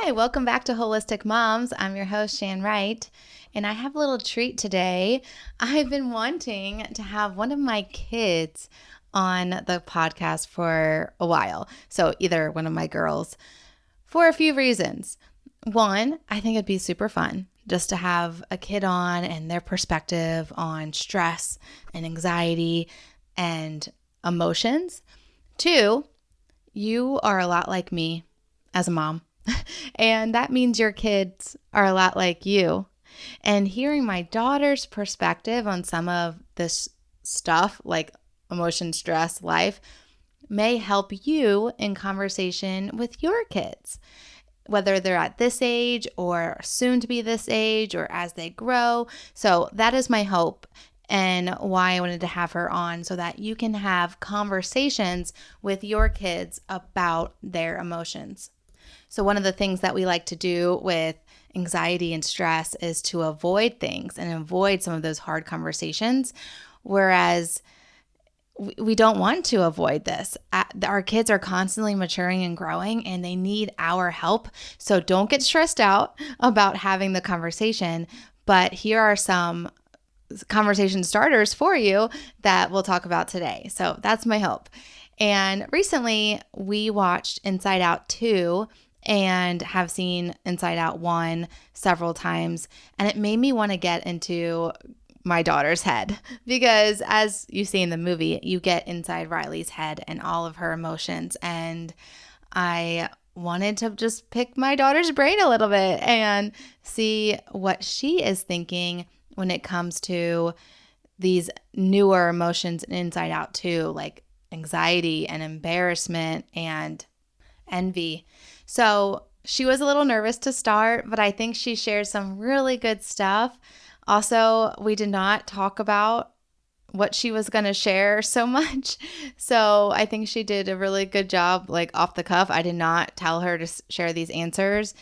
Hi, welcome back to Holistic Moms. I'm your host, Shan Wright, and I have a little treat today. I've been wanting to have one of my kids on the podcast for a while. So either one of my girls, for a few reasons. One, I think it'd be super fun just to have a kid on and their perspective on stress and anxiety and emotions. Two, you are a lot like me as a mom. And that means your kids are a lot like you. And hearing my daughter's perspective on some of this stuff like emotion, stress, life may help you in conversation with your kids, whether they're at this age or soon to be this age or as they grow. So that is my hope and why I wanted to have her on, so that you can have conversations with your kids about their emotions. So one of the things that we like to do with anxiety and stress is to avoid things and avoid some of those hard conversations, whereas we don't want to avoid this. Our kids are constantly maturing and growing, and they need our help. So don't get stressed out about having the conversation, but here are some conversation starters for you that we'll talk about today. So that's my hope. And recently we watched Inside Out 2 and have seen Inside Out 1 several times. And it made me want to get into my daughter's head, because as you see in the movie, you get inside Riley's head and all of her emotions. And I wanted to just pick my daughter's brain a little bit and see what she is thinking when it comes to these newer emotions in Inside Out 2, like anxiety and embarrassment and envy. So she was a little nervous to start, but I think she shared some really good stuff. Also, we did not talk about what she was going to share so much. So I think she did a really good job, like off the cuff. I did not tell her to share these answers.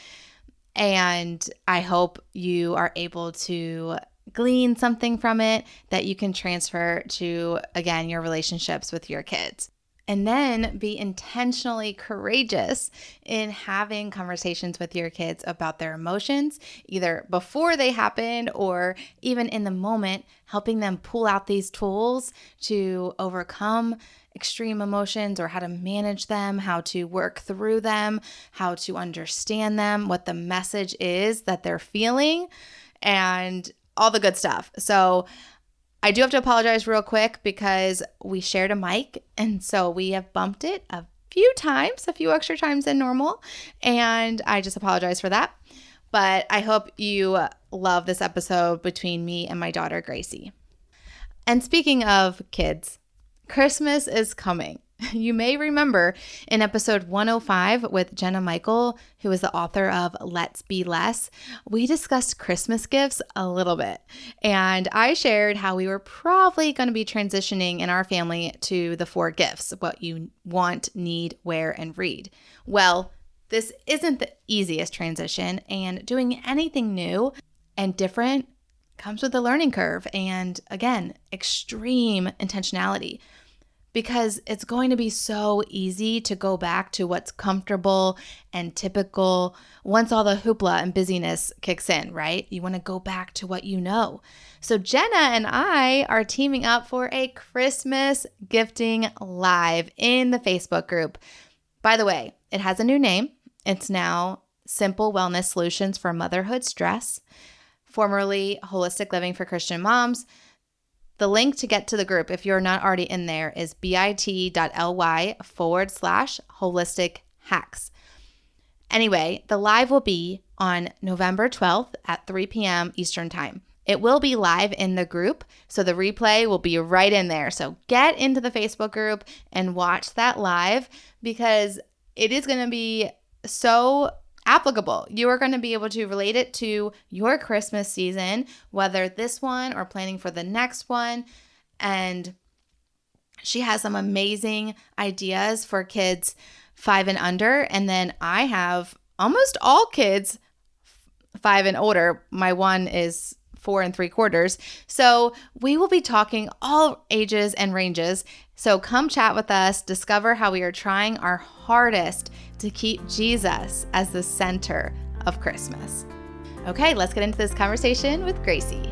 And I hope you are able to glean something from it that you can transfer to, again, your relationships with your kids. And then be intentionally courageous in having conversations with your kids about their emotions, either before they happen or even in the moment, helping them pull out these tools to overcome extreme emotions or how to manage them, how to work through them, how to understand them, what the message is that they're feeling, and all the good stuff. So I do have to apologize real quick because we shared a mic, and so we have bumped it a few extra times than normal, and I just apologize for that. But I hope you love this episode between me and my daughter, Gracie. And speaking of kids, Christmas is coming. You may remember in episode 105 with Jenna Michael, who is the author of Let's Be Less, we discussed Christmas gifts a little bit. And I shared how we were probably going to be transitioning in our family to the 4 gifts: what you want, need, wear, and read. Well, this isn't the easiest transition, and doing anything new and different comes with a learning curve and, again, extreme intentionality. Because it's going to be so easy to go back to what's comfortable and typical once all the hoopla and busyness kicks in, right? You want to go back to what you know. So Jenna and I are teaming up for a Christmas gifting live in the Facebook group. By the way, it has a new name. It's now Simple Wellness Solutions for Motherhood Stress, formerly Holistic Living for Christian Moms. The link to get to the group, if you're not already in there, is bit.ly/holistic hacks. Anyway, the live will be on November 12th at 3 p.m. Eastern Time. It will be live in the group, so the replay will be right in there. So get into the Facebook group and watch that live, because it is going to be so applicable. You are going to be able to relate it to your Christmas season, whether this one or planning for the next one. And she has some amazing ideas for kids 5 and under. And then I have almost all kids 5 and older. My one is 4 3/4. So we will be talking all ages and ranges. So come chat with us, discover how we are trying our hardest to keep Jesus as the center of Christmas. Okay, let's get into this conversation with Gracie.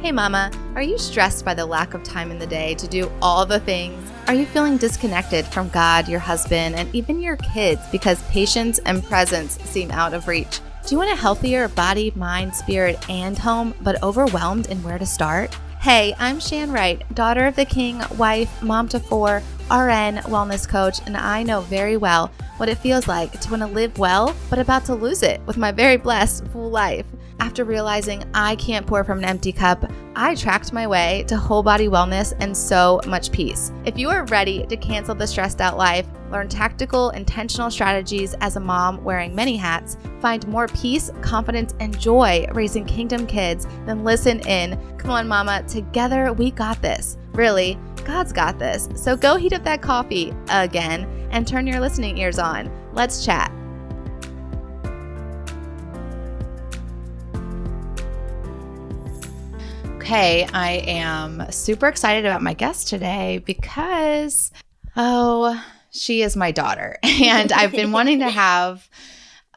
Hey mama, are you stressed by the lack of time in the day to do all the things? Are you feeling disconnected from God, your husband, and even your kids because patience and presence seem out of reach? Do you want a healthier body, mind, spirit, and home, but overwhelmed in where to start? Hey, I'm Shan Wright, daughter of the King, wife, mom to 4, RN, wellness coach, and I know very well what it feels like to want to live well, but about to lose it with my very blessed, full life. After realizing I can't pour from an empty cup, I tracked my way to whole body wellness and so much peace. If you are ready to cancel the stressed out life, learn tactical, intentional strategies as a mom wearing many hats, find more peace, confidence, and joy raising kingdom kids, then listen in. Come on, mama, together we got this. Really, God's got this. So go heat up that coffee again and turn your listening ears on. Let's chat. Okay, I am super excited about my guest today because, she is my daughter. And I've been wanting to have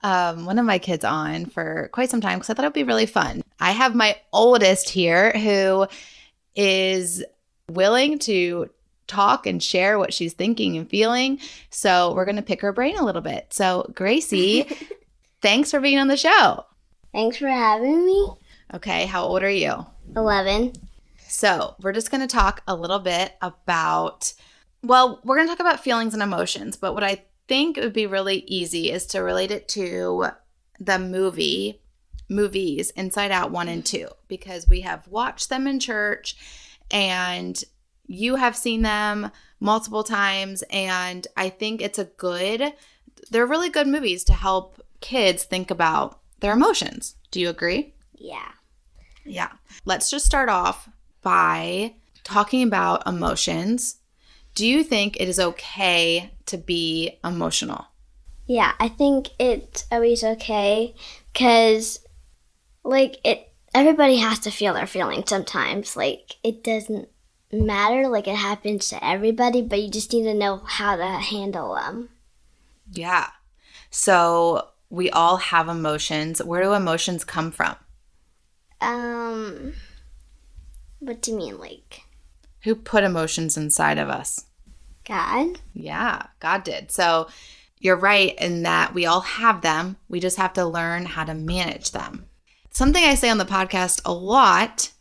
one of my kids on for quite some time because I thought it would be really fun. I have my oldest here who is willing to talk and share what she's thinking and feeling. So we're going to pick her brain a little bit. So Gracie, thanks for being on the show. Thanks for having me. Okay, how old are you? 11. So we're just going to talk a little bit about, we're going to talk about feelings and emotions, but what I think would be really easy is to relate it to the movies Inside Out 1 and 2, because we have watched them in church and you have seen them multiple times. And I think they're really good movies to help kids think about their emotions. Do you agree? Yeah. Let's just start off by talking about emotions. Do you think it is okay to be emotional? Yeah, I think it's always okay because, everybody has to feel their feelings sometimes. It doesn't matter. It happens to everybody, but you just need to know how to handle them. Yeah. So we all have emotions. Where do emotions come from? What do you mean, Who put emotions inside of us? God? Yeah, God did. So you're right in that we all have them. We just have to learn how to manage them. Something I say on the podcast a lot,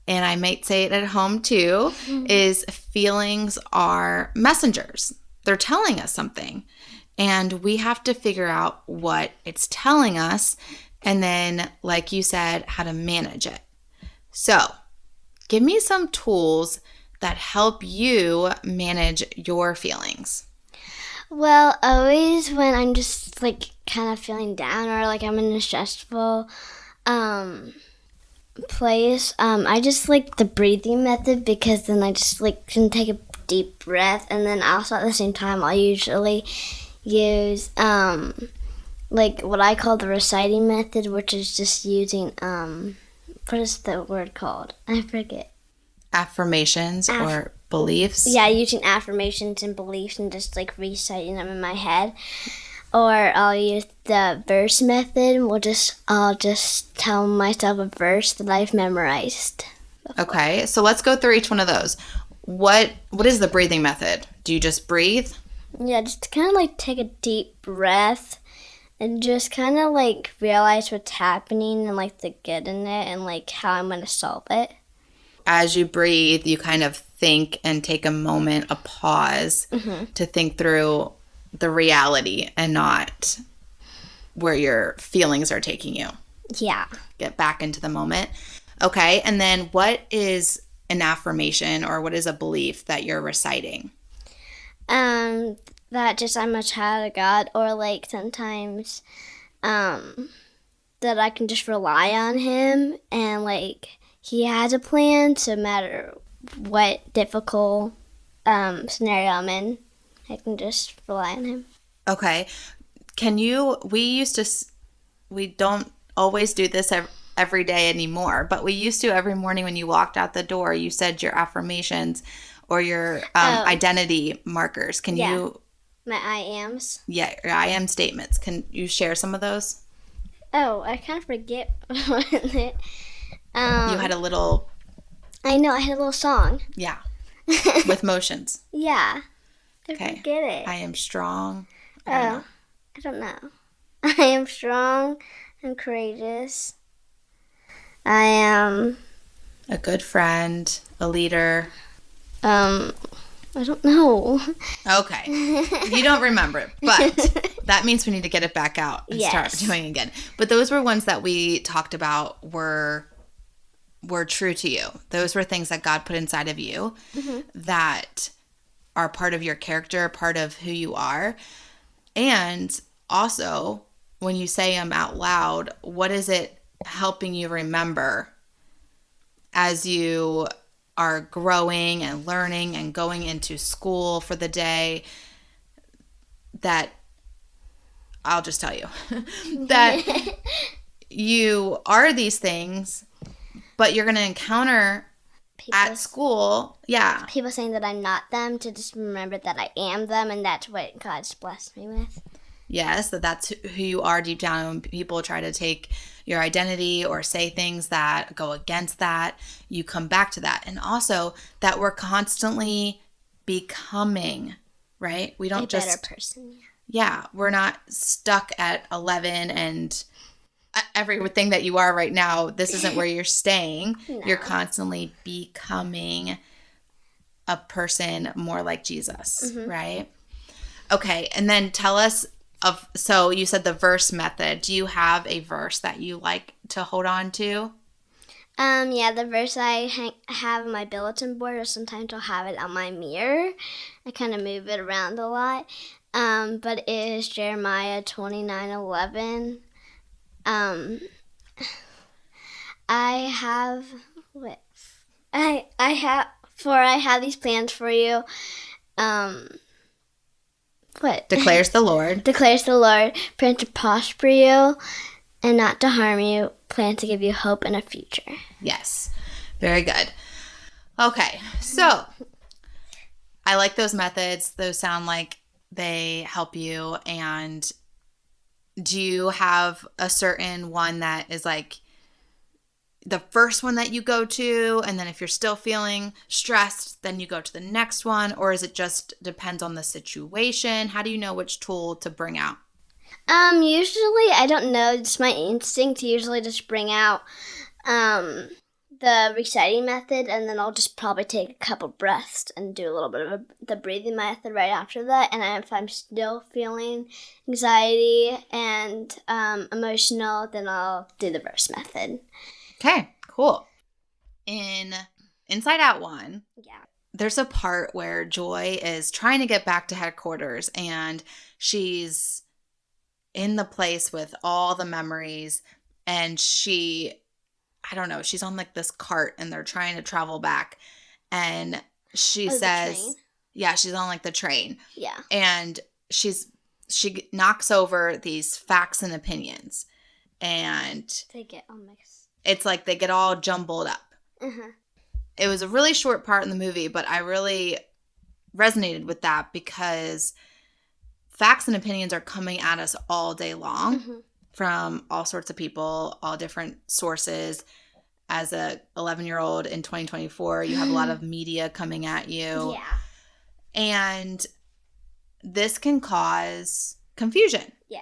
and I might say it at home too, is feelings are messengers. They're telling us something, and we have to figure out what it's telling us. And then, like you said, how to manage it. So, give me some tools that help you manage your feelings. Well, always when I'm just, kind of feeling down or, I'm in a stressful place, I just like the breathing method because then I just, can take a deep breath. And then also at the same time, I'll usually use, what I call the reciting method, which is just using, what is the word called? I forget. Affirmations or beliefs? Yeah, using affirmations and beliefs and just, reciting them in my head. Or I'll use the verse method. I'll just tell myself a verse that I've memorized before. Okay, so let's go through each one of those. What is the breathing method? Do you just breathe? Yeah, just kind of, take a deep breath. And just kind of, realize what's happening and, the good in it and, how I'm going to solve it. As you breathe, you kind of think and take a moment, a pause, to think through the reality and not where your feelings are taking you. Yeah. Get back into the moment. Okay, and then what is an affirmation or what is a belief that you're reciting? That just I'm a child of God, or sometimes that I can just rely on him and he has a plan, so no matter what difficult scenario I'm in, I can just rely on him. Okay. we don't always do this every day anymore, but we used to every morning when you walked out the door, you said your affirmations or your identity markers. Can you? My I ams. Yeah, your I am statements. Can you share some of those? Oh, I kind of forget what it. You had a little. I know, I had a little song. Yeah. With motions. Yeah. I Okay. forget it. I am strong. I don't know. I am strong and courageous. I am a good friend, a leader. I don't know. Okay. You don't remember it, but that means we need to get it back out and start doing it again. But those were ones that we talked about were true to you. Those were things that God put inside of you that are part of your character, part of who you are. And also, when you say them out loud, what is it helping you remember as you are growing and learning and going into school for the day? That I'll just tell you that you are these things, but you're going to encounter people at school. Yeah. People saying that I'm not them, to just remember that I am them, and that's what God's blessed me with. Yes, that's who you are deep down. When people try to take your identity or say things that go against that, you come back to that. And also that we're constantly becoming, right? We don't just... a better person. Yeah, we're not stuck at 11 and everything that you are right now. This isn't where you're staying. No. You're constantly becoming a person more like Jesus, right? Okay, and then tell us so you said the verse method. Do you have a verse that you like to hold on to? Yeah, the verse I have on my bulletin board, or sometimes I'll have it on my mirror. I kind of move it around a lot. But it is Jeremiah 29:11. I have these plans for you. What? Declares the Lord. Declares the Lord. Plan to prosper you and not to harm you. Plan to give you hope and a future. Yes. Very good. Okay. So I like those methods. Those sound like they help you. And do you have a certain one that is like the first one that you go to, and then if you're still feeling stressed, then you go to the next one? Or is it just depends on the situation? How do you know which tool to bring out? Usually, I don't know, it's my instinct to usually just bring out the reciting method, and then I'll just probably take a couple breaths and do a little bit of the breathing method right after that. And if I'm still feeling anxiety and emotional, then I'll do the verse method. Okay, cool. In Inside Out 1, yeah, there's a part where Joy is trying to get back to headquarters, and she's in the place with all the memories, and she's on like this cart, and they're trying to travel back, and she says, yeah, she's on like the train. Yeah. And she knocks over these facts and opinions, and they get all mixed. It's like they get all jumbled up. It was a really short part in the movie, but I really resonated with that because facts and opinions are coming at us all day long from all sorts of people, all different sources. As a 11-year-old in 2024, you have a lot of media coming at you. Yeah. And this can cause confusion. Yeah.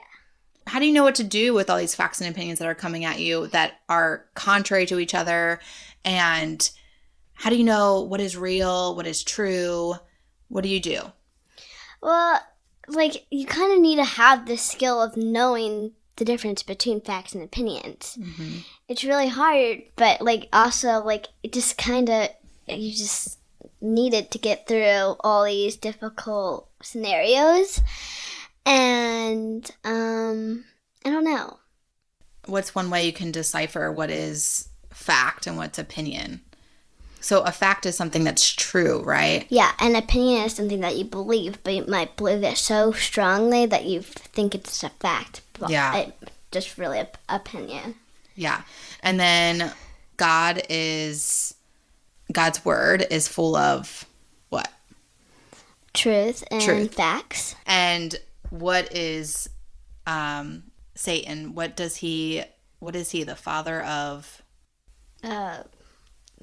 How do you know what to do with all these facts and opinions that are coming at you that are contrary to each other? And how do you know what is real, what is true? What do you do? Well, like, you kind of need to have the skill of knowing the difference between facts and opinions. It's really hard, but like also like it just kind of, you just need it to get through all these difficult scenarios. And I don't know. What's one way you can decipher what is fact and what's opinion? So a fact is something that's true, right? Yeah, an opinion is something that you believe, but you might believe it so strongly that you think it's a fact. But Yeah. it's just really an opinion. Yeah. And then God's word is full of what? Truth and facts. And what is Satan? What is he? The father of?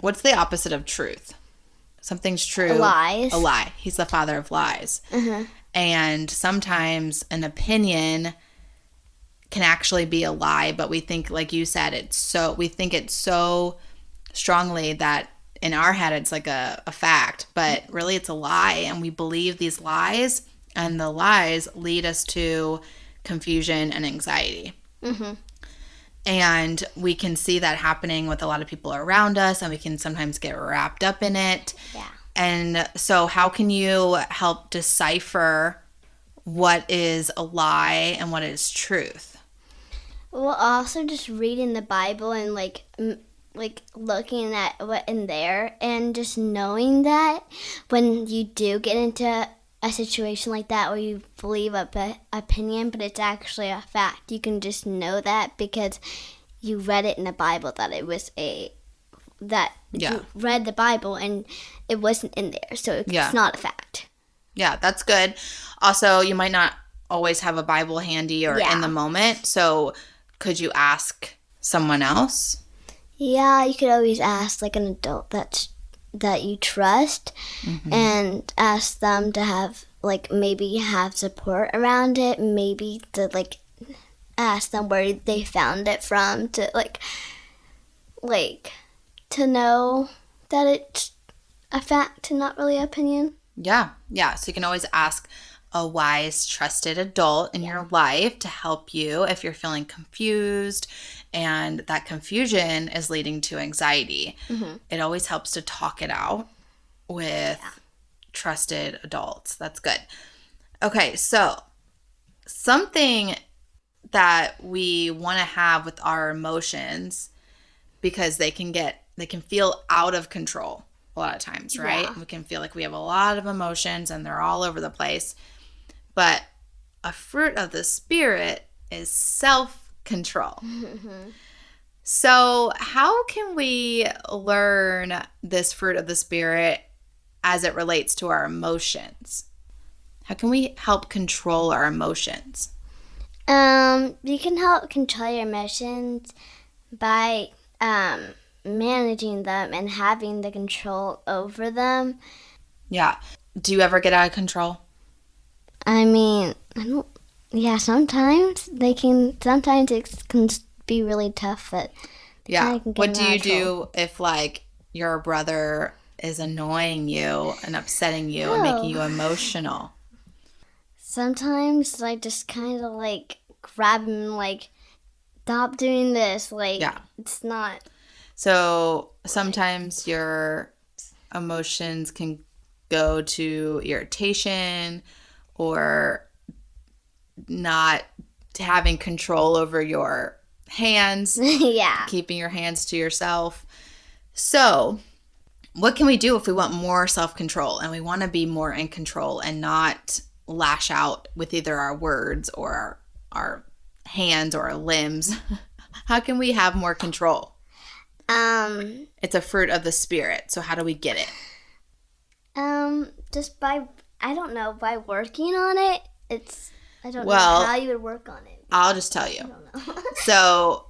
What's the opposite of truth? Something's true. Lies. A lie. He's the father of lies. And sometimes an opinion can actually be a lie, but we think, like you said, we think it's so strongly that in our head it's like a fact, but really it's a lie, and we believe these lies, and the lies lead us to confusion and anxiety. And we can see that happening with a lot of people around us, and we can sometimes get wrapped up in it. Yeah. And so how can you help decipher what is a lie and what is truth? Well, also just reading the Bible and like looking at what in there, and just knowing that when you do get into a situation like that where you believe a opinion, but it's actually a fact, you can just know that because you read it in the Bible that it was you read the Bible and it wasn't in there, so it's not a fact. Yeah, that's good. Also, you might not always have a Bible handy or in the moment, so could you ask someone else? Yeah, you could always ask like an adult that you trust, and ask them to have maybe have support around it, maybe to ask them where they found it from, to to know that it's a fact and not really an opinion. Yeah. So you can always ask a wise, trusted adult in your life to help you if you're feeling confused and that confusion is leading to anxiety. It always helps to talk it out with trusted adults. That's good. Okay, so something that we want to have with our emotions, because they can feel out of control a lot of times, right? Yeah. We can feel like we have a lot of emotions and they're all over the place. But a fruit of the Spirit is self-control. So how can we learn this fruit of the Spirit as it relates to our emotions? How can we help control our emotions? You can help control your emotions by managing them and having the control over them. Yeah. Do you ever get out of control? I mean, sometimes sometimes it can be really tough, but What do you do if your brother is annoying you and upsetting you and making you emotional? Sometimes I just kind of grab him stop doing this. It's not. So sometimes your emotions can go to irritation or not having control over your hands. Keeping your hands to yourself. So what can we do if we want more self-control and we want to be more in control and not lash out with either our words or our hands or our limbs? How can we have more control? It's a fruit of the Spirit. So how do we get it? Just by working on it. I don't know how you would work on it. I'll just tell you. I don't know. So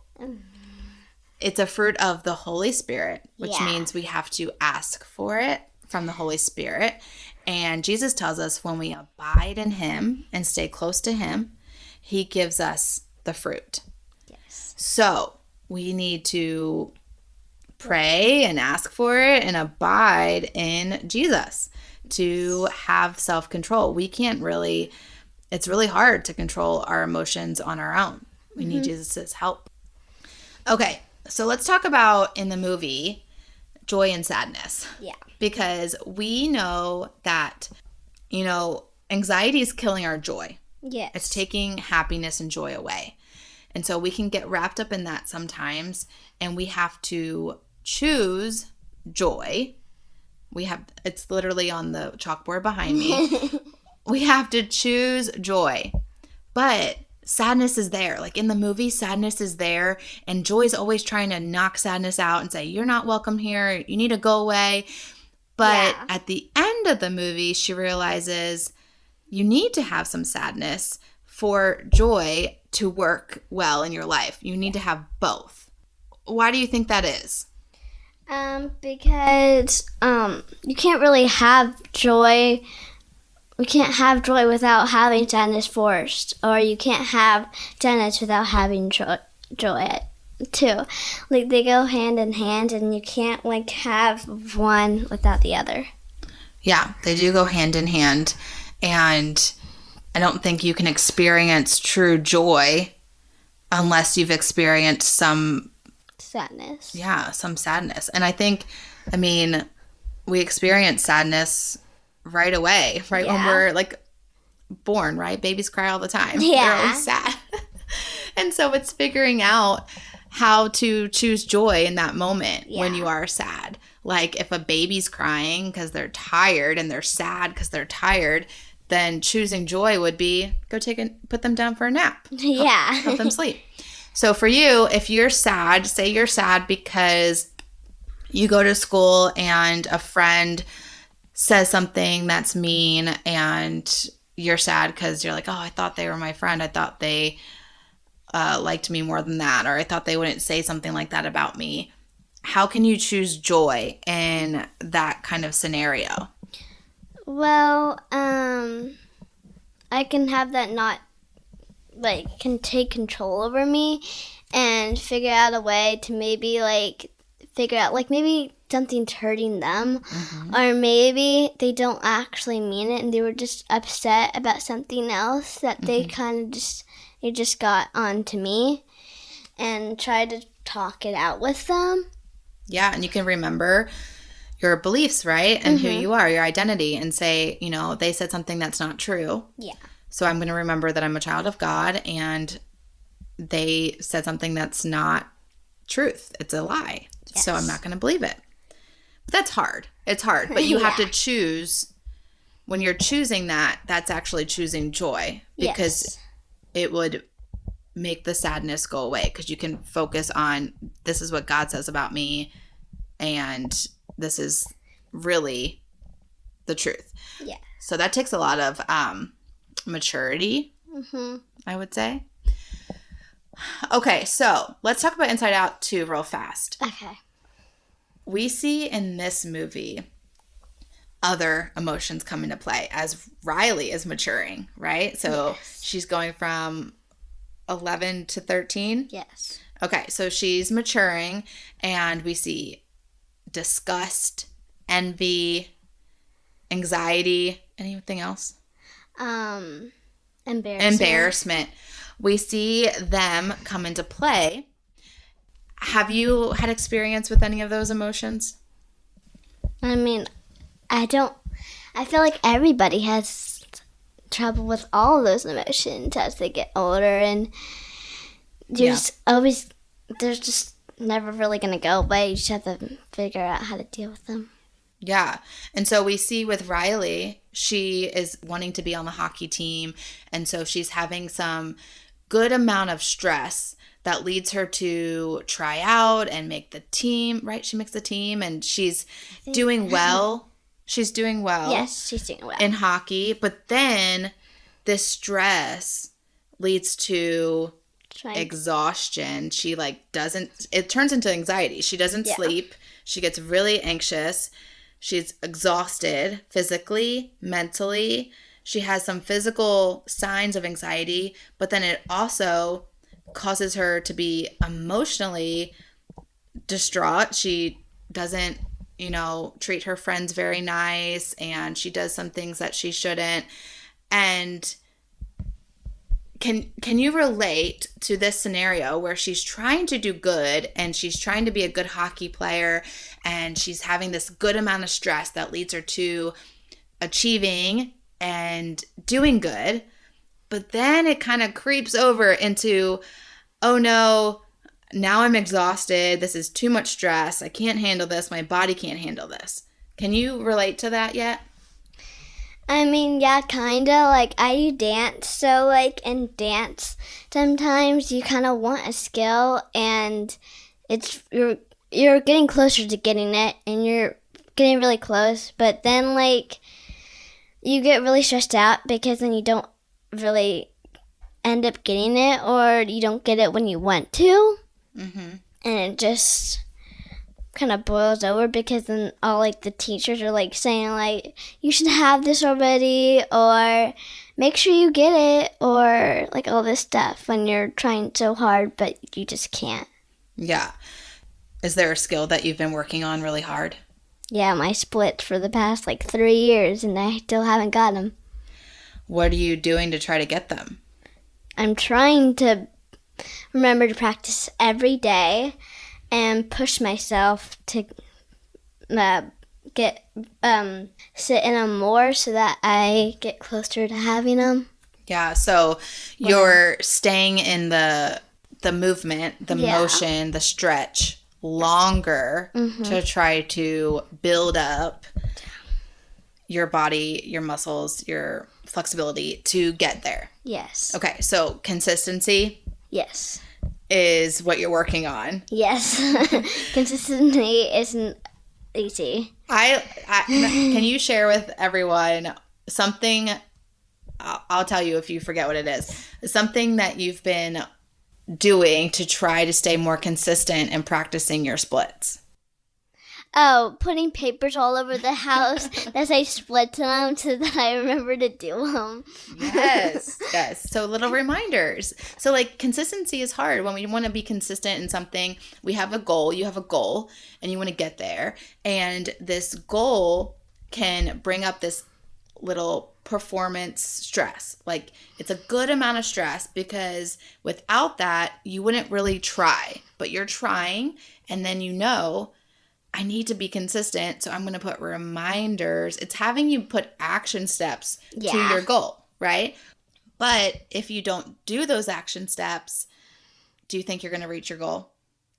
it's a fruit of the Holy Spirit, which means we have to ask for it from the Holy Spirit. And Jesus tells us when we abide in Him and stay close to Him, He gives us the fruit. Yes. So we need to pray and ask for it and abide in Jesus to have self-control. It's really hard to control our emotions on our own. We need Jesus' help. Okay, so let's talk about in the movie joy and sadness. Yeah. Because we know that, anxiety is killing our joy. Yes. It's taking happiness and joy away. And so we can get wrapped up in that sometimes, and we have to choose joy. It's literally on the chalkboard behind me. We have to choose joy. But sadness is there. Like in the movie, sadness is there. And joy's always trying to knock sadness out and say, you're not welcome here. You need to go away. But at the end of the movie, she realizes you need to have some sadness for joy to work well in your life. You need to have both. Why do you think that is? Because you can't really have joy. We can't have joy without having sadness first, or you can't have sadness without having joy too. Like they go hand in hand, and you can't like have one without the other. Yeah, they do go hand in hand, and I don't think you can experience true joy unless you've experienced some sadness. Yeah, some sadness. And I think, we experience sadness right away, right when we're like born, right? Babies cry all the time. Yeah. They're always sad. And so it's figuring out how to choose joy in that moment when you are sad. Like if a baby's crying because they're tired and they're sad because they're tired, then choosing joy would be go put them down for a nap. Yeah. Help them sleep. So for you, if you're sad, say you're sad because you go to school and a friend says something that's mean and you're sad because you're like, oh, I thought they were my friend. I thought they liked me more than that, or I thought they wouldn't say something like that about me. How can you choose joy in that kind of scenario? Well, I can have that not can take control over me and figure out a way to maybe figure out maybe something's hurting them, or maybe they don't actually mean it and they were just upset about something else that they kind of just got onto me, and try to talk it out with them. Yeah, and you can remember your beliefs, right? And who you are, your identity, and say, they said something that's not true. Yeah. So I'm going to remember that I'm a child of God and they said something that's not truth. It's a lie. Yes. So I'm not going to believe it. But that's hard. It's hard. But you have to choose. When you're choosing that, that's actually choosing joy, because it would make the sadness go away, because you can focus on, this is what God says about me and this is really the truth. Yeah. So that takes a lot of maturity, I would say. Okay, so let's talk about Inside Out 2 real fast. Okay. We see in this movie other emotions come into play as Riley is maturing, right? So she's going from 11 to 13? Yes. Okay, so she's maturing, and we see disgust, envy, anxiety, anything else? Embarrassment. We see them come into play. Have you had experience with any of those emotions? I feel like everybody has trouble with all of those emotions as they get older, and they're just never really going to go away. You just have to figure out how to deal with them. Yeah. And so we see with Riley, she is wanting to be on the hockey team. And so she's having some good amount of stress that leads her to try out and make the team, right? She makes the team and she's doing well. She's doing well. Yes, she's doing well. In hockey. But then this stress leads to exhaustion. She it turns into anxiety. She doesn't sleep. She gets really anxious. She's exhausted physically, mentally. She has some physical signs of anxiety, but then it also causes her to be emotionally distraught. She doesn't, treat her friends very nice, and she does some things that she shouldn't. And can you relate to this scenario where she's trying to do good and she's trying to be a good hockey player, and she's having this good amount of stress that leads her to achieving and doing good, but then it kind of creeps over into, oh no, now I'm exhausted. This is too much stress. I can't handle this. My body can't handle this. Can you relate to that yet? I mean, yeah, kind of. Like, I do dance, so, like, in dance, sometimes you kind of want a skill, and you're getting closer to getting it, and you're getting really close, but then, like, you get really stressed out because then you don't really end up getting it, or you don't get it when you want to, and it just kind of boils over because then all like the teachers are like saying like you should have this already or make sure you get it or like all this stuff when you're trying so hard but you just can't. Yeah. Is there a skill that you've been working on really hard? Yeah, my splits for the past like 3 years and I still haven't got them. What are you doing to try to get them? I'm trying to remember to practice every day and push myself to sit in them more so that I get closer to having them. Yeah, so you're staying in the movement, the motion, the stretch longer to try to build up your body, your muscles, your flexibility to get there. Yes. Okay, so consistency. Yes. Is what you're working on. Yes. Consistency isn't easy. Can you share with everyone something, I'll tell you if you forget what it is, something that you've been doing to try to stay more consistent in practicing your splits? Oh, putting papers all over the house as I split them so that I remember to do them. Yes. So little reminders. So like consistency is hard. When we want to be consistent in something, we have a goal. You have a goal and you want to get there. And this goal can bring up this little performance stress. Like it's a good amount of stress because without that, you wouldn't really try. But you're trying and then you know, I need to be consistent, so I'm going to put reminders. It's having you put action steps to your goal, right? But if you don't do those action steps, do you think you're going to reach your goal?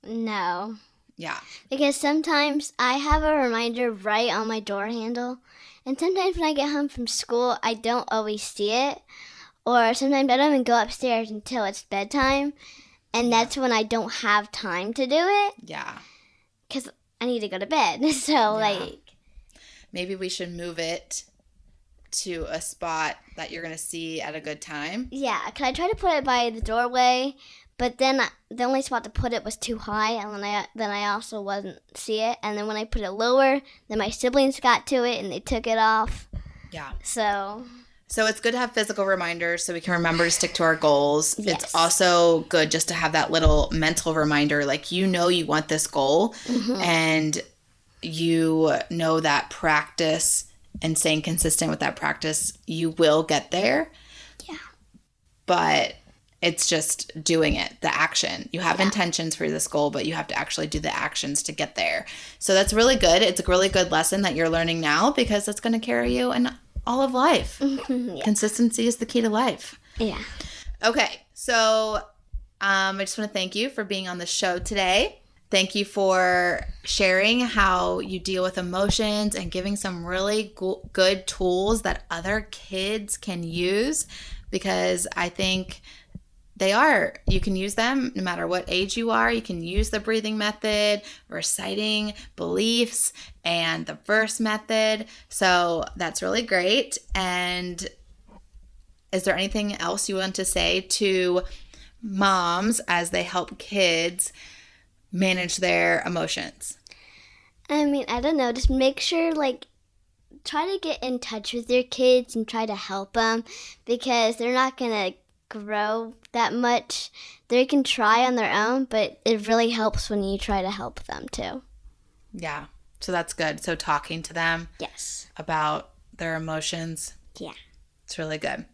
No. Yeah. Because sometimes I have a reminder right on my door handle, and sometimes when I get home from school, I don't always see it, or sometimes I don't even go upstairs until it's bedtime, and that's when I don't have time to do it. Yeah. Because I need to go to bed. So, like... Maybe we should move it to a spot that you're going to see at a good time. Yeah, because I tried to put it by the doorway, but then the only spot to put it was too high, and then I also wasn't see it. And then when I put it lower, then my siblings got to it, and they took it off. Yeah. So it's good to have physical reminders so we can remember to stick to our goals. Yes. It's also good just to have that little mental reminder, like you know you want this goal and you know that practice and staying consistent with that practice, you will get there. Yeah. But it's just doing it, the action. You have intentions for this goal, but you have to actually do the actions to get there. So that's really good. It's a really good lesson that you're learning now because it's going to carry you in all of life. Yeah. Consistency is the key to life. Yeah. Okay, so I just want to thank you for being on the show today. Thank you for sharing how you deal with emotions and giving some really good tools that other kids can use because I think you can use them no matter what age you are. You can use the breathing method, reciting beliefs, and the verse method. So that's really great. And is there anything else you want to say to moms as they help kids manage their emotions? I mean, I don't know. Just make sure, try to get in touch with your kids and try to help them because they're not going to grow that much. They can try on their own, but it really helps when you try to help them too. Yeah. So that's good. So talking to them about their emotions. Yeah. It's really good.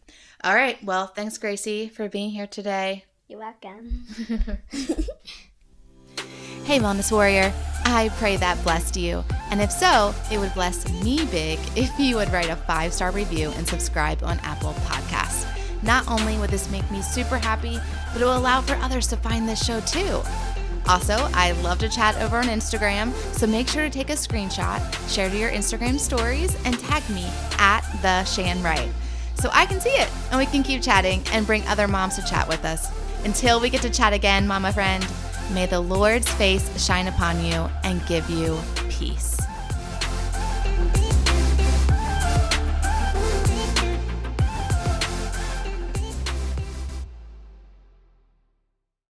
All right. Well, thanks, Gracie, for being here today. You're welcome. Hey, Wellness Warrior. I pray that blessed you. And if so, it would bless me big if you would write a 5-star review and subscribe on Apple Podcasts. Not only would this make me super happy, but it will allow for others to find this show too. Also, I love to chat over on Instagram, so make sure to take a screenshot, share to your Instagram stories, and tag me at the Shan Wright so I can see it and we can keep chatting and bring other moms to chat with us. Until we get to chat again, mama friend, may the Lord's face shine upon you and give you peace.